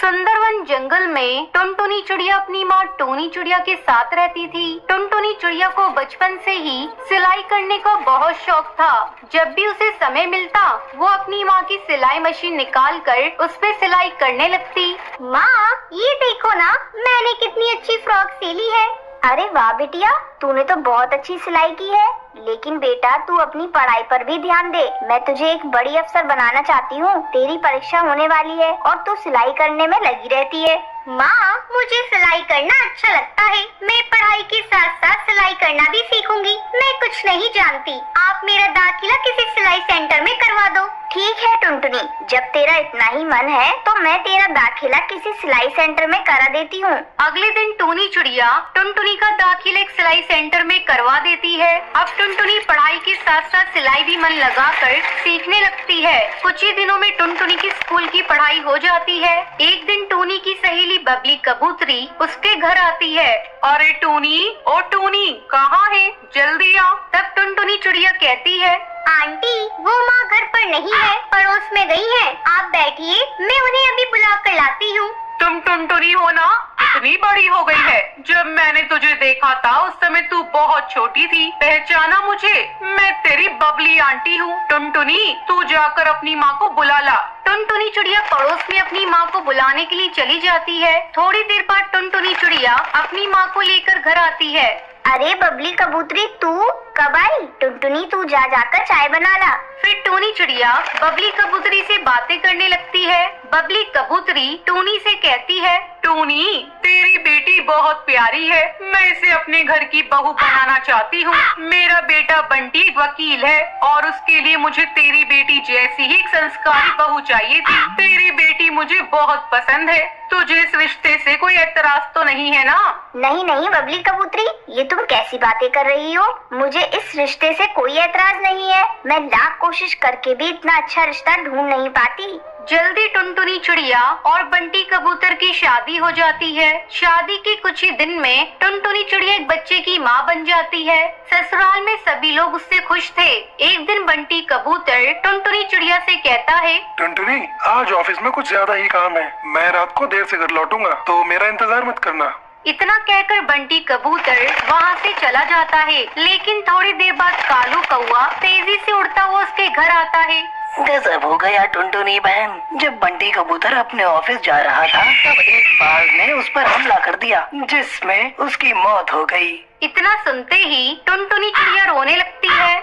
सुंदरवन जंगल में टुनटुनी चिड़िया अपनी माँ टूनी चिड़िया के साथ रहती थी। टुनटुनी चिड़िया को बचपन से ही सिलाई करने का बहुत शौक था। जब भी उसे समय मिलता वो अपनी माँ की सिलाई मशीन निकाल कर उस पे सिलाई करने लगती। माँ, ये देखो ना, मैंने कितनी अच्छी फ्रॉक सिली है। अरे वाह बिटिया, तूने तो बहुत अच्छी सिलाई की है। लेकिन बेटा, तू अपनी पढ़ाई पर भी ध्यान दे। मैं तुझे एक बड़ी अफसर बनाना चाहती हूँ। तेरी परीक्षा होने वाली है और तू सिलाई करने में लगी रहती है। माँ, मुझे सिलाई करना अच्छा लगता है। मैं पढ़ाई के साथ साथ सिलाई करना भी सीखूंगी। मैं कुछ नहीं जानती। आप मेरा दाखिला किसी सिलाई सेंटर में करवा दो। ठीक है टुनटुनी, जब तेरा इतना ही मन है तो मैं तेरा दाखिला किसी सिलाई सेंटर में करा देती हूँ। अगले दिन टूनी चिड़िया टुनटुनी का दाखिला एक सिलाई सेंटर में करवा देती है। अब टुनटुनी पढ़ाई के साथ साथ सिलाई भी मन लगाकर सीखने लगती है। कुछ ही दिनों में टुनटुनी की स्कूल की पढ़ाई हो जाती है। एक दिन टूनी की सहेली बबली कबूतरी उसके घर आती है। अरे टूनी, ओ टूनी, कहाँ है? जल्दी आ। तब टुनटुनी चिड़िया कहती है, आंटी, वो माँ घर पर नहीं है, पड़ोस में गई है। आप बैठिए, मैं उन्हें अभी बुला कर लाती हूँ। तुम टुनटुनी हो ना? इतनी बड़ी हो गई है। जब मैंने तुझे देखा था उस समय तू बहुत छोटी थी। पहचाना मुझे? मैं तेरी बबली आंटी हूँ। टुनटुनी, तू जाकर अपनी माँ को बुला ला। टुनटुनी चिड़िया पड़ोस में अपनी माँ को बुलाने के लिए चली जाती है। थोड़ी देर बाद टुनटुनी चिड़िया अपनी माँ को लेकर घर आती है। अरे बबली कबूतरी, तू कब आई? टुनटुनी, तू जाकर चाय बना ला। फिर टूनी चिड़िया बबली कबूतरी से बातें करने लगती है। बबली कबूतरी टूनी से कहती है, टूनी, तेरी बेटी बहुत प्यारी है। मैं इसे अपने घर की बहू बनाना चाहती हूँ। मेरा बेटा बंटी वकील है और उसके लिए मुझे तेरी बेटी जैसी ही एक संस्कारी बहू चाहिए थी। तेरी बेटी मुझे बहुत पसंद है। तुझे इस रिश्ते से कोई एतराज तो नहीं है ना? नहीं नहीं बबली कबूतरी, ये तुम कैसी बातें कर रही हो? मुझे इस रिश्ते से कोई एतराज नहीं है। मैं लाख कोशिश करके भी इतना अच्छा रिश्ता ढूंढ नहीं पाती। जल्दी टुनटुनी चिड़िया और बंटी कबूतर की शादी हो जाती है। शादी के कुछ ही दिन में टुनटुनी चिड़िया एक बच्चे की माँ बन जाती है। ससुराल में सभी लोग उससे खुश थे। एक दिन बंटी कबूतर टुनटुनी चिड़िया से कहता है, टुनटुनी, आज ऑफिस में कुछ ज्यादा ही काम है। मैं रात को देर से घर लौटूंगा, तो मेरा इंतजार मत करना। इतना कहकर बंटी कबूतर वहाँ से चला जाता है। लेकिन थोड़ी देर बाद कालू कौआ तेजी से उड़ता हुआ उसके घर आता है। गजब हो गया टुनटुनी बहन। जब बंटी कबूतर अपने ऑफिस जा रहा था तब एक बाज ने उस पर हमला कर दिया, जिसमें उसकी मौत हो गई। इतना सुनते ही टुनटुनी चिड़िया रोने लगती है।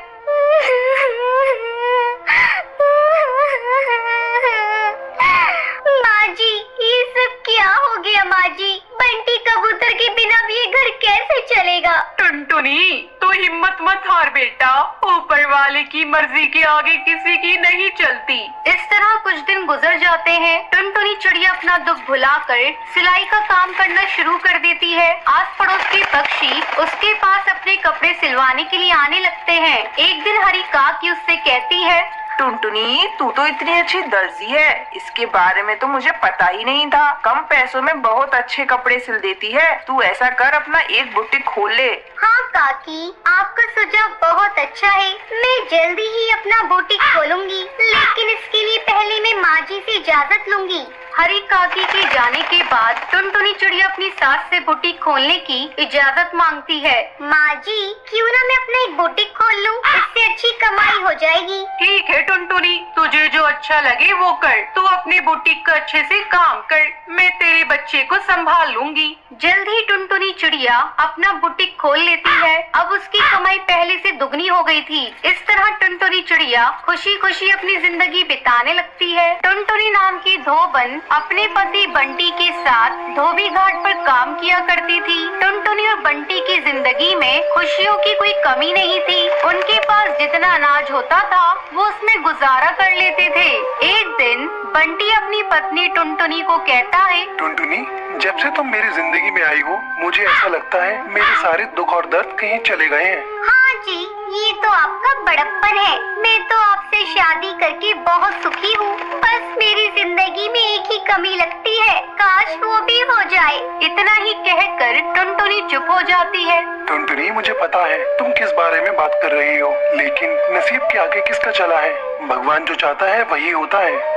माँ जी, ये सब क्या हो गया? माँ जी, बंटी कबूतर के बिना भी ये घर कैसे चलेगा? टुनटुनी, तो हिम्मत मत हार बेटा। ऊपर वाले की मर्जी के आगे किसी की नहीं चलती। इस तरह कुछ दिन गुजर जाते हैं। टुनटुनी चिड़िया अपना दुख भुलाकर सिलाई का काम करना शुरू कर देती है। आस पड़ोस के पक्षी उसके पास अपने कपड़े सिलवाने के लिए आने लगते हैं। एक दिन हरी काकी उससे कहती है, टुनटुनी, तू तो इतनी अच्छी दर्जी है, इसके बारे में तो मुझे पता ही नहीं था। कम पैसों में बहुत अच्छे कपड़े सिल देती है। तू ऐसा कर, अपना एक बुटीक खोल ले। हाँ काकी, आपका सुझाव बहुत अच्छा है। मैं जल्दी ही अपना बुटीक खोलूंगी, लेकिन इसके लिए पहले मैं माँ जी से इजाजत लूंगी। हरी काकी के जाने के बाद टुनटुनी चिड़िया अपनी सास से बुटीक खोलने की इजाजत मांगती है। माँ जी, क्यों ना मैं अपना एक बुटीक खोल लूं? इससे अच्छी कमाई हो जाएगी। ठीक है टुनटुनी, तुझे जो अच्छा लगे वो कर। तू अपने बुटीक का अच्छे से काम कर, मैं तेरे बच्चे को संभाल लूंगी। जल्द ही टुनटुनी चिड़िया अपना बुटीक खोल लेती है। अब उसकी कमाई पहले से दुगनी हो गई थी। इस तरह टुनटुनी चिड़िया खुशी खुशी अपनी जिंदगी बिताने लगती है। टुनटुनी नाम की धोबन अपने पति बंटी के साथ धोबी घाट पर काम किया करती थी। टुनटुनी और बंटी की जिंदगी में खुशियों की कोई कमी नहीं थी। उनके पास जितना अनाज होता था वो उसमें गुजारा कर लेते थे। एक दिन बंटी अपनी पत्नी टुनटुनी को कहता है, टुनटुनी, जब से तुम मेरी जिंदगी में आई हो, मुझे ऐसा लगता है मेरे सारे दुख और दर्द कहीं चले गए हैं। हाँ जी, ये तो आपका बड़प्पन है। मैं तो आपसे शादी करके बहुत सुखी हूँ। बस मेरी जिंदगी में एक ही कमी लगती है, काश वो भी हो जाए। इतना ही कहकर टुनटुनी चुप हो जाती है। टुनटुनी, मुझे पता है तुम किस बारे में बात कर रही हो, लेकिन नसीब के आगे किसका चला है? भगवान जो चाहता है वही होता है।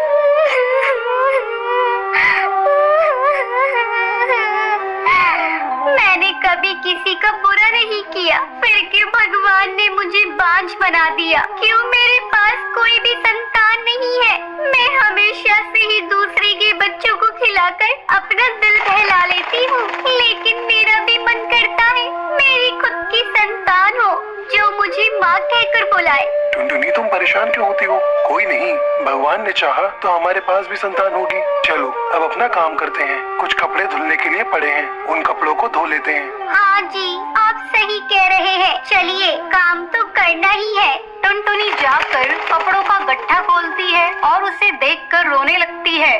कभी किसी का बुरा नहीं किया, फिर क्यों भगवान ने मुझे बांझ बना दिया? क्यों मेरे पास कोई भी संतान नहीं है? मैं हमेशा से ही दूसरे के बच्चों को खिलाकर अपना दिल बहला लेती हूँ, लेकिन मेरा भी मन करता है मेरी खुद की संतान हो जो मुझे माँ कहकर बुलाए। टुनटुनी तुम परेशान क्यों होती हो? कोई नहीं, भगवान ने चाहा तो हमारे पास भी संतान होगी। चलो अब अपना काम करते हैं, कुछ कपड़े धुलने के लिए पड़े हैं, उन कपड़ों को धो लेते हैं। हाँ जी, आप सही कह रहे हैं, चलिए काम तो करना ही है। टुनटुनी जाकर कपड़ों का गट्ठा खोलती है और उसे देखकर रोने लगती है।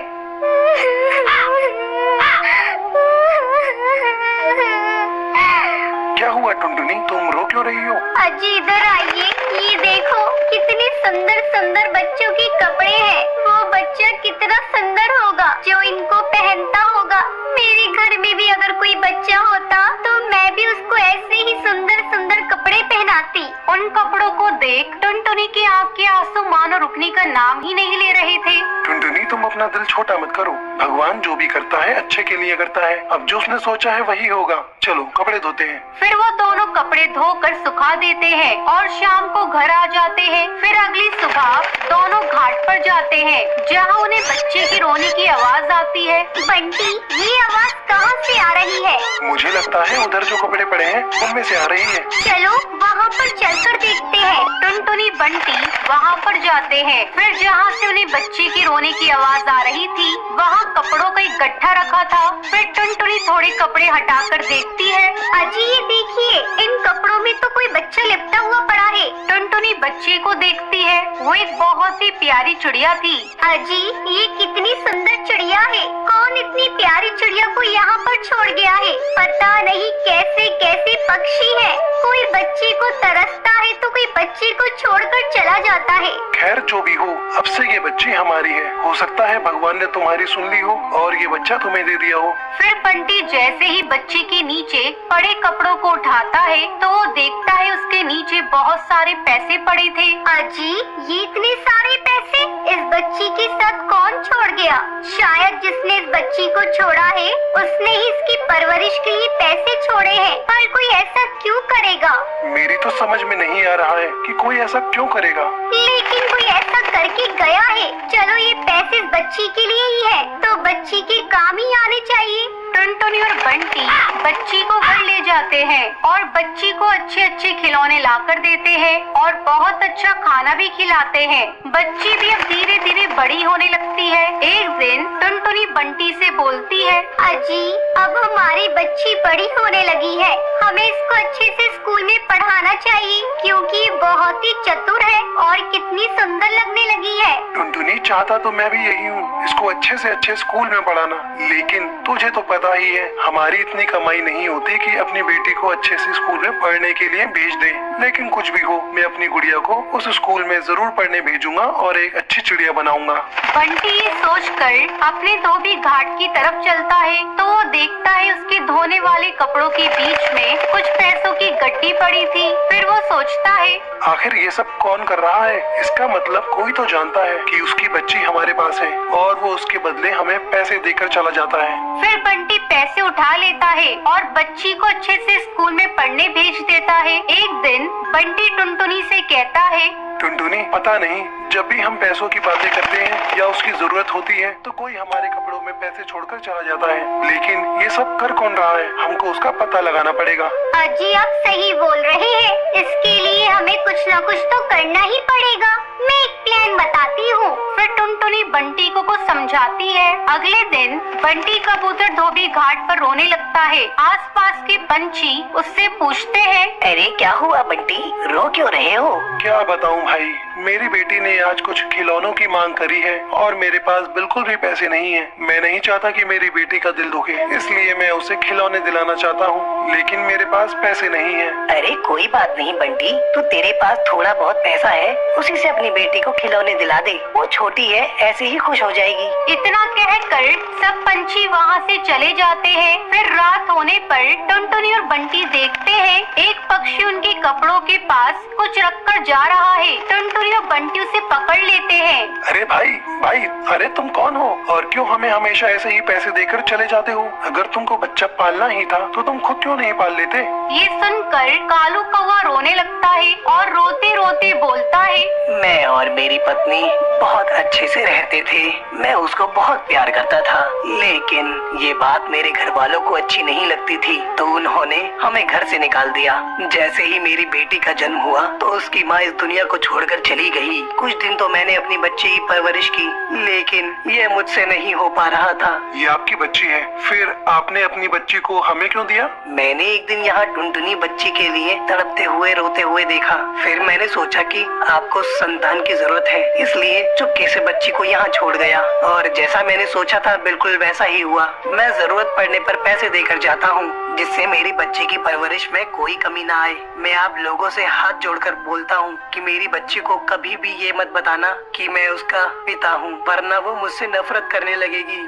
क्या हुआ टुनटुनी, तुम रो क्यों रही हो? अजी इधर आइए, ये देखो कितने सुंदर सुंदर बच्चों के कपड़े हैं। वो बच्चा कितना सुंदर होगा जो इनको पहनता होगा। मेरे घर में भी अगर कोई बच्चा होता तो मैं भी उसको ऐसे ही सुंदर सुंदर कपड़े पहनाती। उन कपड़ों को देख टुनटुनी की आँख के आंसू मानो रुकने का नाम ही नहीं ले रहे थे। टुनटुनी तुम अपना दिल छोटा मत करो, भगवान जो भी करता है अच्छे के लिए करता है। अब जो उसने सोचा है वही होगा। चलो कपड़े धोते हैं। फिर वो दोनों कपड़े धोकर सुखा देते हैं और शाम को घर आ जाते हैं। फिर अगली सुबह दोनों घाट पर जाते हैं जहाँ उन्हें बच्चे की रोने की आवाज आती है। बंटी, ये आवाज कहाँ से आ रही है? मुझे लगता है उधर जो कपड़े पड़े हैं उनमें से आ रही है। चलो वहाँ पर चलकर देखते हैं। टुनटुनी बंटी वहाँ पर जाते हैं। फिर जहाँ से उन्हें बच्चे की रोने की आवाज आ रही थी वहाँ कपड़ों का एक गट्ठा रखा था। फिर टुनटुनी थोड़े कपड़े हटाकर देखती है। अजी ये देखिए, इन कपड़ों में तो कोई बच्चा लिपटा हुआ पड़ा है। टुनटुनी बच्चे को देखती है, वो एक बहुत ही प्यारी चिड़िया थी। अजी ये कितनी सुंदर चिड़िया है। कौन इतनी प्यारी चिड़िया को यहाँ पर छोड़ गया है? पता नहीं कैसे कैसे पक्षी है। कोई बच्चे को तरसता है तो कोई बच्चे को छोड़कर चला जाता है। खैर जो भी हो, अब से ये बच्ची हमारी है। हो सकता है भगवान ने तुम्हारी सुन ली हो और ये बच्चा तुम्हें दे दिया हो। फिर बंटी जैसे ही बच्चे के नीचे पड़े कपड़ों को उठाता है तो वो देखता है उसके नीचे बहुत सारे पैसे पड़े थे। अजी ये इतने सारे पैसे इस बच्ची के साथ कौन छोड़ गया? शायद जिसने इस बच्ची को छोड़ा है उसने ही इसकी परवरिश के लिए पैसे छोड़े हैं। पर कोई ऐसा क्यों करेगा? मेरी तो समझ में नहीं आ रहा है कि कोई ऐसा क्यों करेगा। लेकिन कोई ऐसा करके गया है। चलो ये पैसे इस बच्ची के लिए ही है तो बच्ची के काम ही आने चाहिए। टुनटुनी और बंटी बच्ची को घर ले जाते हैं और बच्ची को अच्छे अच्छे खिलौने लाकर देते हैं और बहुत अच्छा खाना भी खिलाते हैं। बच्ची भी अब धीरे धीरे बड़ी होने लगती है। एक दिन टुनटुनी बंटी से बोलती है, अजी अब हमारी बच्ची बड़ी होने लगी है, हमें इसको अच्छे से स्कूल में पढ़ाना चाहिए क्योंकि ये बहुत ही चतुर है और कितनी सुंदर लगने लगी है। टुनटुनी चाहता तो मैं भी यही हूँ, इसको अच्छे से अच्छे स्कूल में पढ़ाना। लेकिन तुझे तो पता ही है हमारी इतनी कमाई नहीं होती कि अपनी बेटी को अच्छे से स्कूल में पढ़ने के लिए भेज दे। लेकिन कुछ भी हो, मैं अपनी गुड़िया को उस स्कूल में जरूर पढ़ने भेजूंगा और एक अच्छी चिड़िया बनाऊंगा। बंटी ये सोचकर अपने धोबी घाट की तरफ चलता है तो वो देखता है उसके धोने वाले कपड़ों के बीच में कुछ पैसों की गड्डी पड़ी थी। फिर वो सोचता है, आखिर ये सब कौन कर रहा है? इसका मतलब कोई तो जानता है कि उसकी बच्ची हमारे पास है और वो उसके बदले हमें पैसे देकर चला जाता है। फिर बंटी पैसे उठा लेता है और बच्ची को अच्छे से स्कूल में पढ़ने भेज देता है। एक दिन बंटी टुनटुनी से कहता है, टुनटुनी पता नहीं जब भी हम पैसों की बातें करते हैं या उसकी जरूरत होती है तो कोई हमारे कपड़ों में पैसे छोड़कर चला जाता है। लेकिन ये सब कर कौन रहा है? हमको उसका पता लगाना पड़ेगा। अजी आप सही बोल रहे हैं, इसके लिए हमें कुछ न कुछ तो करना ही पड़ेगा। मैं एक प्लान बताती हूँ। फिर टुनटुनी बंटी को कुछ समझाती है। अगले दिन बंटी कबूतर धोबी घाट पर रोने लगता है। आसपास के पंछी उससे पूछते हैं, अरे क्या हुआ बंटी, रो क्यों रहे हो? क्या बताऊं भाई, मेरी बेटी ने आज कुछ खिलौनों की मांग करी है और मेरे पास बिल्कुल भी पैसे नहीं है। मैं नहीं चाहता कि मेरी बेटी का दिल दुखे, इसलिए मैं उसे खिलौने दिलाना चाहता हूँ, लेकिन मेरे पास पैसे नहीं है। अरे कोई बात नहीं बंटी, तू तेरे पास थोड़ा बहुत पैसा है, उसी से अपनी बेटी को खिलौने दिला दे। वो छोटी है, ऐसे ही खुश हो जाएगी। जाएगी। इतना कहकर सब पंछी वहाँ से चले जाते हैं। फिर रात होने पर टुनटुनी और बंटी देखते हैं एक पक्षी उनके कपड़ों के पास कुछ रखकर जा रहा है। टुनटुनी और बंटी उसे पकड़ लेते हैं। अरे भाई भाई, अरे तुम कौन हो और क्यों हमें हमेशा ऐसे ही पैसे देकर चले जाते हो? अगर तुमको बच्चा पालना ही था तो तुम खुद क्यों नहीं पाल लेते? ये सुनकर कालू कौवा रोने लगता है और रोते रोते बोलता है, मैं और मेरी पत्नी बहुत अच्छे से रहते थे। मैं उसको बहुत प्यार करता था, लेकिन ये बात मेरे घर वालों को अच्छी नहीं लगती थी, तो उन्होंने हमें घर से निकाल दिया। जैसे ही मेरी बेटी का जन्म हुआ तो उसकी माँ इस दुनिया को छोड़कर चली गई। कुछ दिन तो मैंने अपनी बच्ची की परवरिश की, लेकिन ये मुझसे नहीं हो पा रहा था। ये आपकी बच्ची है, फिर आपने अपनी बच्ची को हमें क्यों दिया? मैंने एक दिन यहाँ टुनटुनी बच्ची के लिए तड़पते हुए रोते हुए देखा। फिर मैंने सोचा कि आपको संतान की जरूरत है, इसलिए चुपके से बच्ची को यहाँ छोड़ गया। और जैसा मैंने सोचा था बिल्कुल वैसा ही हुआ। मैं जरूरत पड़ने पर पैसे देकर जाता हूँ, जिससे मेरी बच्ची की परवरिश में कोई कमी ना आए। मैं आप लोगों से हाथ जोड़कर बोलता हूँ कि मेरी बच्ची को कभी भी ये मत बताना कि मैं उसका पिता हूँ, वरना वो मुझसे नफरत करने लगेगी।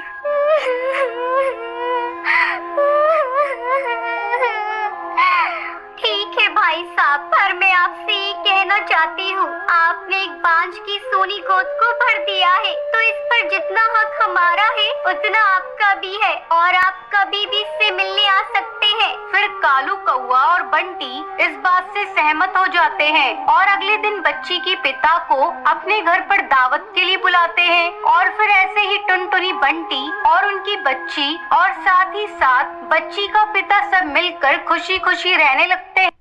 ठीक है भाई साहब, पर मैं आपसे ये कहना चाहती हूँ, आपने एक बांझ की सोनी गोद को भर दिया है, तो इस पर जितना हक हमारा है उतना आपका भी है, और आप कभी भी इससे मिलने आ सकते हैं। फिर कालू कौवा और बंटी इस बात से सहमत हो जाते हैं और अगले दिन बच्ची के पिता को अपने घर पर दावत के लिए बुलाते हैं। और फिर ऐसे ही टुनटुनी, बंटी और उनकी बच्ची और साथ ही साथ बच्ची का पिता सब मिलकर खुशी खुशी रहने लगते हैं।